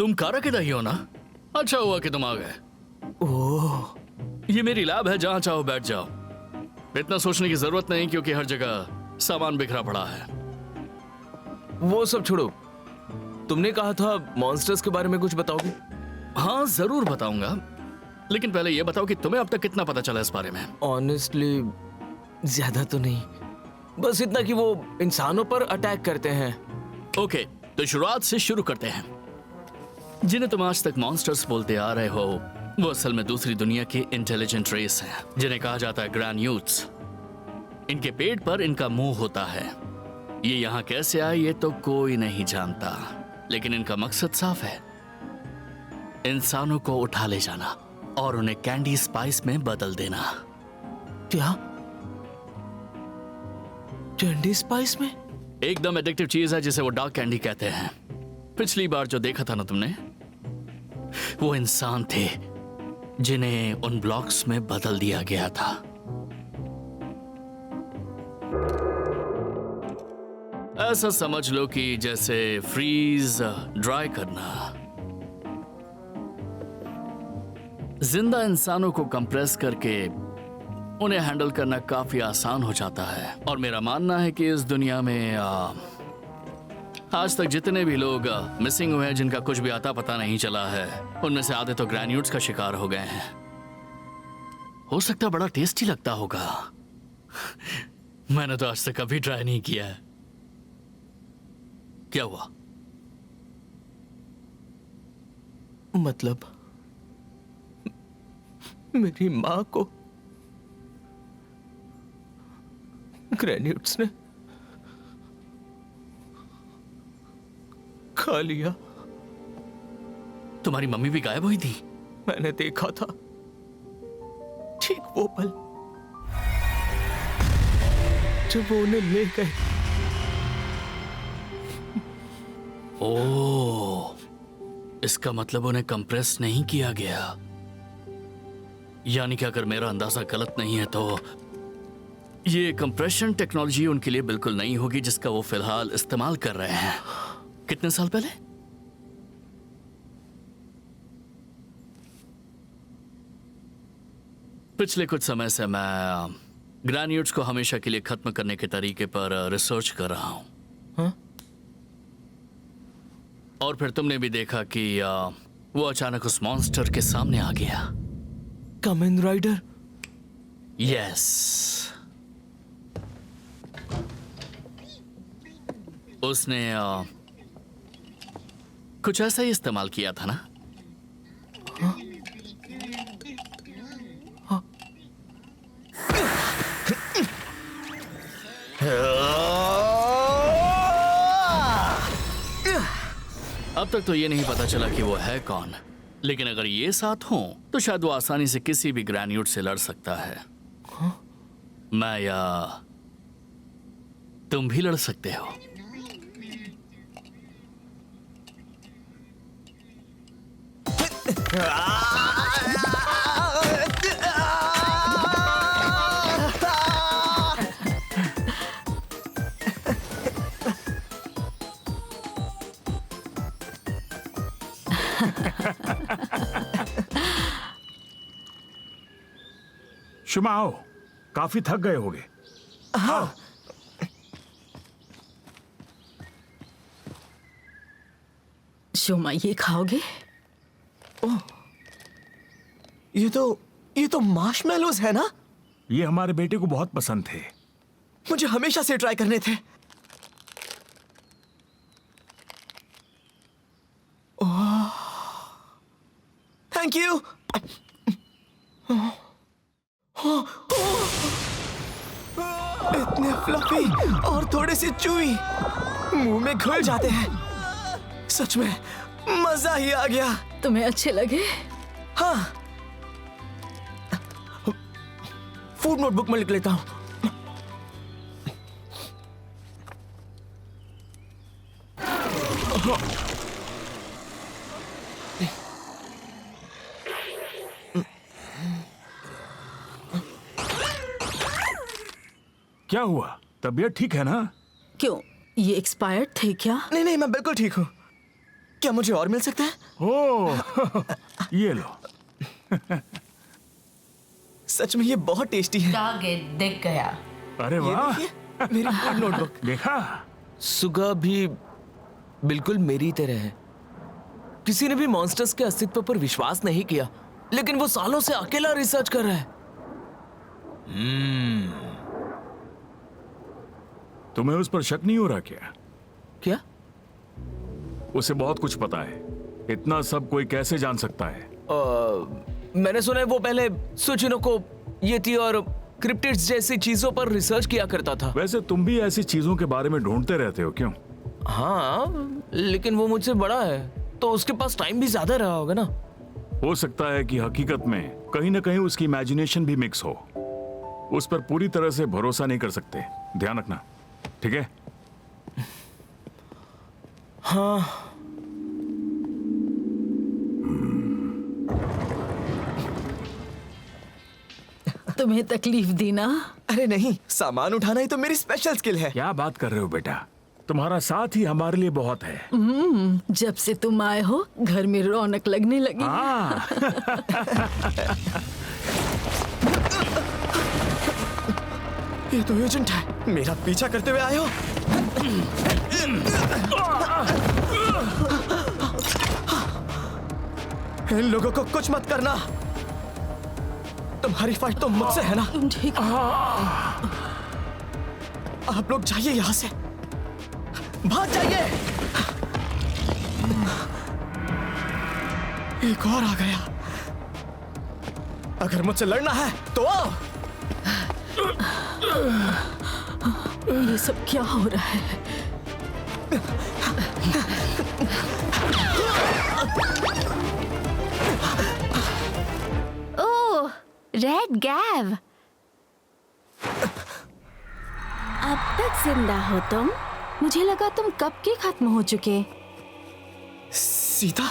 तुम कारा के दाई हो ना? अच्छा हुआ कि तुम आ गए। ओह, ये मेरी लैब है, जहां चाहो बैठ जाओ। इतना सोचने की जरूरत नहीं क्योंकि हर जगह सामान बिखरा पड़ा है। वो सब छोड़ो, तुमने कहा था मॉन्स्टर्स के बारे में कुछ बताओगे? हाँ जरूर बताऊंगा, लेकिन पहले ये बताओ कि तुम्हें अब तक कितना पता चला इस बारे में? ऑनेस्टली ज्यादा तो नहीं, बस इतना कि वो इंसानों पर अटैक करते हैं। ओके, तो शुरुआत से शुरू करते हैं। जिन्हें तुम आज तक मॉन्स्टर्स बोलते आ रहे हो, वो असल में दूसरी दुनिया के इंटेलिजेंट रेस हैं, जिन्हें कहा जाता है ग्रैन्यूट्स। इनके पेट पर इनका मुंह होता है। ये यहाँ कैसे आए ये तो कोई नहीं जानता, लेकिन इनका मकसद साफ है, इंसानों को उठा ले जाना और उन्हें कैंडी स्पाइस में बदल देना। क्या? कैंडी स्पाइस में? एकदम एडिक्टिव चीज है जिसे वो डार्क कैंडी कहते हैं। पिछली बार जो देखा था ना तुमने, वो इंसान थे जिन्हें उन ब्लॉक्स में बदल दिया गया था। ऐसा समझ लो कि जैसे फ्रीज ड्राई करना। जिंदा इंसानों को कंप्रेस करके उन्हें हैंडल करना काफी आसान हो जाता है। और मेरा मानना है कि इस दुनिया में आज तक जितने भी लोग मिसिंग हुए हैं, जिनका कुछ भी आता पता नहीं चला है, उनमें से आधे तो ग्रैन्यूट्स का शिकार हो गए हैं। हो सकता है बड़ा टेस्टी लगता होगा। मैंने तो आज तक कभी ट्राई नहीं किया है। क्या हुआ? मतलब मेरी माँ को ग्रैन्यूट्स ने खा लिया। तुम्हारी मम्मी भी गायब हुई थी? मैंने देखा था, ठीक वो पल जब वो उन्हें ले गए। ओह, इसका मतलब उन्हें कंप्रेस नहीं किया गया। यानी कि अगर मेरा अंदाजा गलत नहीं है तो ये कंप्रेशन टेक्नोलॉजी उनके लिए बिल्कुल नई होगी, जिसका वो फिलहाल इस्तेमाल कर रहे हैं। कितने साल पहले? पिछले कुछ समय से मैं ग्रैन्यूट्स को हमेशा के लिए खत्म करने के तरीके पर रिसर्च कर रहा हूं। हाँ? और फिर तुमने भी देखा कि वो अचानक उस मॉन्स्टर के सामने आ गया। कामेन राइडर? यस, उसने कुछ ऐसा ही इस्तेमाल किया था ना? हाँ? हाँ? अब तक तो ये नहीं पता चला कि वो है कौन, लेकिन अगर ये साथ हों तो शायद वो आसानी से किसी भी ग्रैन्यूट से लड़ सकता है। हाँ? मैं या तुम भी लड़ सकते हो। शुमा आओ, काफी थक गए होगे। हाँ। शुमा, ये खाओगे? ओह, ये तो मार्शमैलोज है ना? ये हमारे बेटे को बहुत पसंद थे। मुझे हमेशा से ट्राई करने थे। ओह, थैंक यू। इतने फ्लफी और थोड़े से चूई, मुंह में घुल जाते हैं। सच में मजा ही आ गया। तुम्हें अच्छे लगे? हाँ, फूड नोटबुक में लिख लेता हूं। क्या हुआ? तबीयत ठीक है ना? क्यों, ये एक्सपायर्ड थे क्या? नहीं नहीं, मैं बिल्कुल ठीक हूं। क्या मुझे और मिल सकता है? ओह ये लो। सच में ये बहुत टेस्टी है। टारगेट दिख गया। अरे ये वाह, देखिए, मेरी फूड नोटबुक। देखा? सुगा भी बिल्कुल मेरी तरह है। किसी ने भी मॉन्स्टर्स के अस्तित्व पर विश्वास नहीं किया, लेकिन वो सालों से अकेला रिसर्च कर रहा है। तुम्हें उस पर शक नहीं हो रहा क्या? क्या? उसे बहुत कुछ पता है। इतना सब कोई कैसे जान सकता है? मैंने सुना है वो पहले सुचिनो येती और क्रिप्टिड्स जैसी चीजों पर रिसर्च किया करता था। वैसे तुम भी ऐसी चीजों के बारे में ढूंढते रहते हो क्यों? हाँ, लेकिन वो मुझसे बड़ा है, तो उसके पास टाइम भी ज्यादा रहा होगा ना। हो सकता है कि हकीकत में कहीं ना कहीं उसकी इमेजिनेशन भी मिक्स हो। उस पर पूरी तरह से भरोसा नहीं कर सकते, ध्यान रखना, ठीक है? हाँ। तुम्हें तकलीफ दी ना? अरे नहीं, सामान उठाना ही तो मेरी स्पेशल स्किल है। क्या बात कर रहे हो बेटा? तुम्हारा साथ ही हमारे लिए बहुत है। जब से तुम आए हो घर में रौनक लगने लगी। हाँ। ये तो एजेंट है, मेरा पीछा करते हुए आए हो। इन लोगों को कुछ मत करना। तुम्हारी फाइट तो मुझसे है ना। तुम ठीक हो? आप लोग जाइए यहां से, भाग जाइए। एक और आ गया। अगर मुझसे लड़ना है तो आओ। ये सब क्या हो रहा है? ओह, रेड गैव, अब तक जिंदा हो तुम? मुझे लगा तुम कब के खत्म हो चुके। सीता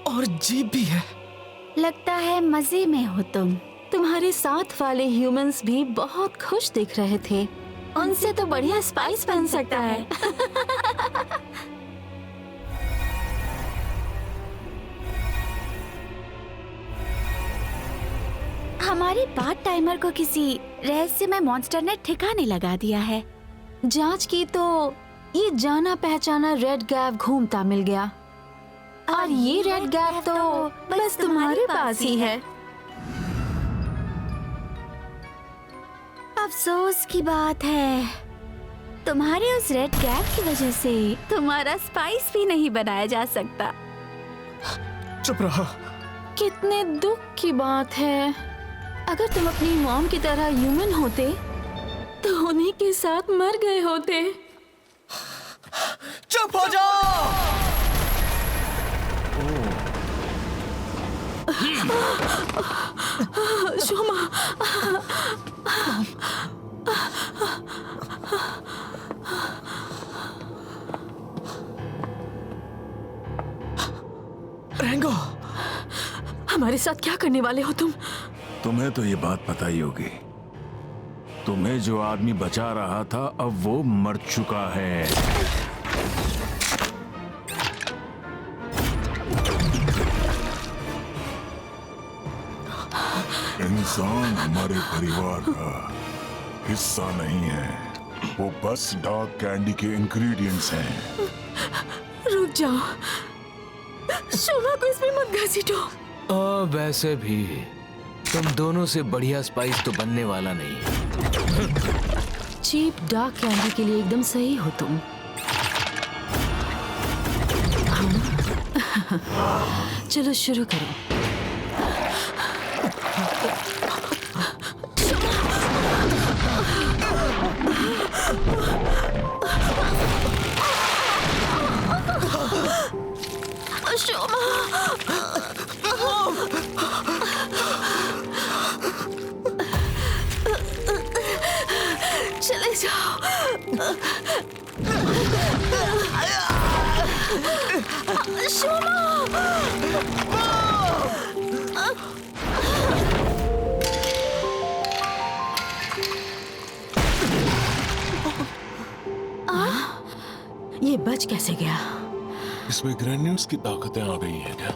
और जीप भी है। लगता है मजे में हो तुम। तुम्हारे साथ वाले ह्यूमंस भी बहुत खुश दिख रहे थे। उनसे तो बढ़िया स्पाइस बन सकता है। हमारे पार्ट टाइमर को किसी रहस्यमय मॉन्स्टर ने ठिकाने लगा दिया है। जांच की तो ये जाना पहचाना रेड गैव घूमता मिल गया, और ये रेड गैव तो बस तुम्हारे पास ही है। अफसोस की बात है, तुम्हारे उस रेड गैव की वजह से तुम्हारा स्पाइस भी नहीं बनाया जा सकता। चुप रहो। कितने दुख की बात है। अगर तुम अपनी मॉम की तरह ह्यूमन होते तो उन्हीं के साथ मर गए होते। चुप हो जाओ। शोमा, रेंगो, हमारे साथ क्या करने वाले हो तुम? तुम्हें तो ये बात पता ही होगी। तुम्हें जो आदमी बचा रहा था अब वो मर चुका है। इंसान हमारे परिवार का हिस्सा नहीं है, वो बस डार्क कैंडी के इंग्रेडिएंट्स हैं। रुक जाओ, शोमा को इसमें मत घसीटो। वैसे भी तुम दोनों से बढ़िया स्पाइस तो बनने वाला नहीं। चीप डार्क कैंडी के लिए एकदम सही हो तुम। चलो शुरू करो। चले जाओ। ये बच कैसे गया? इसमें ग्रेन्यूल्स की ताकतें आ गई हैं क्या?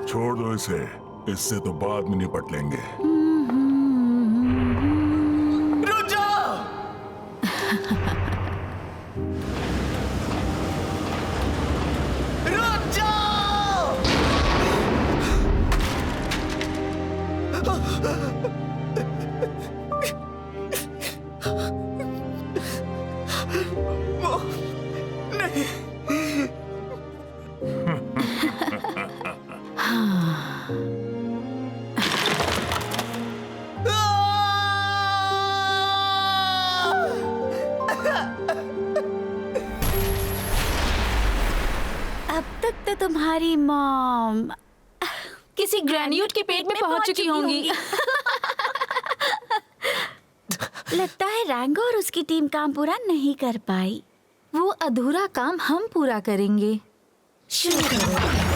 छोड़ दो इसे, इससे तो बाद में निपट लेंगे। रुक जाओ! रुक जाओ! अब तक तो तुम्हारी मॉम किसी ग्रेन्यूट के पेट में पहुंच चुकी होंगी। लगता है रैंगो और उसकी टीम काम पूरा नहीं कर पाई। वो अधूरा काम हम पूरा करेंगे। शुरू करो।